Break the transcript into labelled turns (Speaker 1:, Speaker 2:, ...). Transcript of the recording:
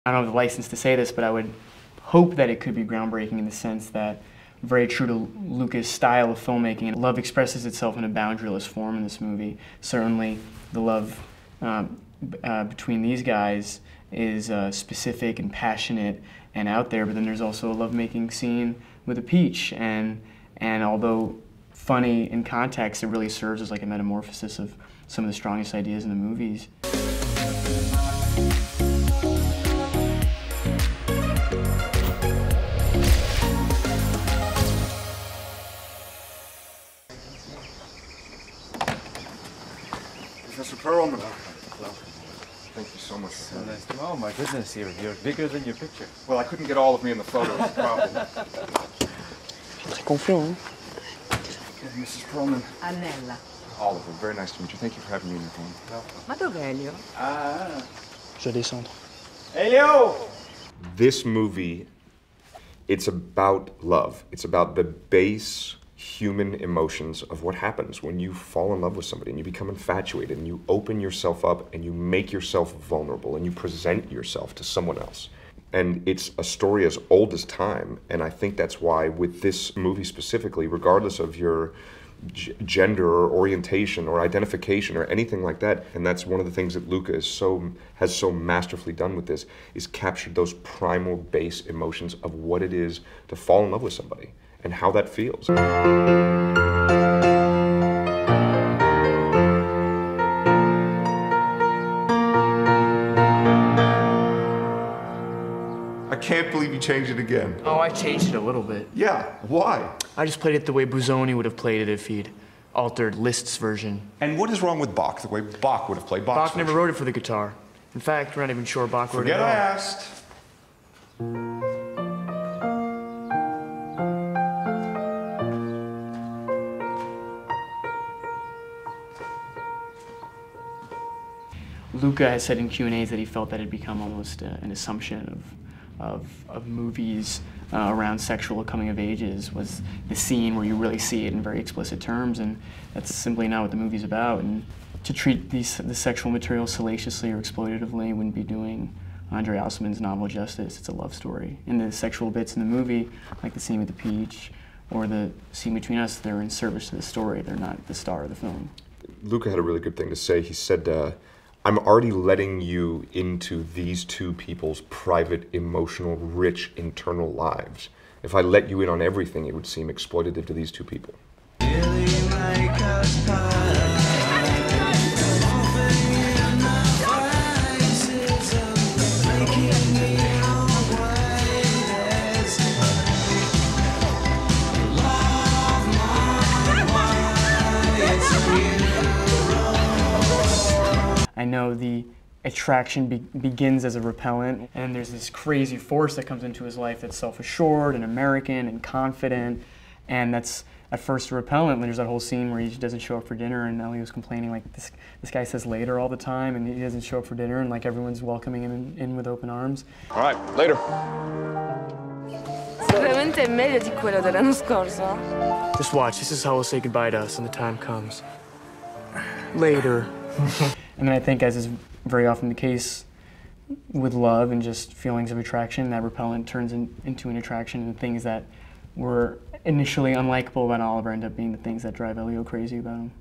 Speaker 1: I don't have the license to say this, but I would hope that it could be groundbreaking in the sense that, very true to Lucas' style of filmmaking, and love expresses itself in a boundaryless form in this movie. Certainly, the love between these guys is specific and passionate and out there, but then there's also a lovemaking scene with a peach, and although funny in context, it really serves as like a metamorphosis of some of the strongest ideas in the movies.
Speaker 2: Professor Perlman. Well, thank you so much.
Speaker 3: So nice to, oh my goodness, you're bigger than your picture.
Speaker 2: Well, I couldn't get all of me in the photo, it's a problem.
Speaker 1: Très confiant, hein?
Speaker 2: Okay, Mrs. Perlman.
Speaker 4: Annella.
Speaker 2: Oliver, very nice to meet you. Thank you for having me in your home.
Speaker 4: Ma dov'è Elio?
Speaker 3: Ah.
Speaker 1: Je vais descendre.
Speaker 3: Elio!
Speaker 2: This movie, it's about love. It's about the base human emotions of what happens when you fall in love with somebody and you become infatuated and you open yourself up and you make yourself vulnerable and you present yourself to someone else. And it's a story as old as time, and I think that's why with this movie specifically, regardless of your gender or orientation or identification or anything like that, and that's one of the things that Luca has so masterfully done with this, is captured those primal base emotions of what it is to fall in love with somebody and how that feels. I can't believe you changed it again.
Speaker 1: Oh, I changed it a little bit.
Speaker 2: Yeah, why?
Speaker 1: I just played it the way Busoni would have played it if he'd altered Liszt's version.
Speaker 2: And what is wrong with Bach, the way Bach would have played Bach's
Speaker 1: Bach never wrote it for the guitar. In fact, we're not even sure Bach wrote it
Speaker 2: Forget
Speaker 1: at all.
Speaker 2: I asked.
Speaker 1: Luca has said in Q&As that he felt that it had become almost an assumption of movies around sexual coming of ages was the scene where you really see it in very explicit terms, and that's simply not what the movie's about. And to treat the sexual material salaciously or exploitatively wouldn't be doing Andre Osmond's novel justice. It's a love story. And the sexual bits in the movie, like the scene with the peach or the scene between us, they're in service to the story. They're not the star of the film.
Speaker 2: Luca had a really good thing to say. He said, I'm already letting you into these two people's private, emotional, rich, internal lives. If I let you in on everything, it would seem exploitative to these two people.
Speaker 1: I know the attraction begins as a repellent, and there's this crazy force that comes into his life that's self-assured and American and confident, and that's at first a repellent. There's that whole scene where he doesn't show up for dinner, and Elio's complaining like this guy says later all the time, and he doesn't show up for dinner, and like everyone's welcoming him in with open arms.
Speaker 2: All right, later.
Speaker 4: Sicuramente è meglio di quello dell'anno scorso.
Speaker 1: Just watch, this is how we'll say goodbye to us when the time comes. Later. And then I think, as is very often the case with love and just feelings of attraction, that repellent turns into an attraction, and things that were initially unlikable about Oliver end up being the things that drive Elio crazy about him.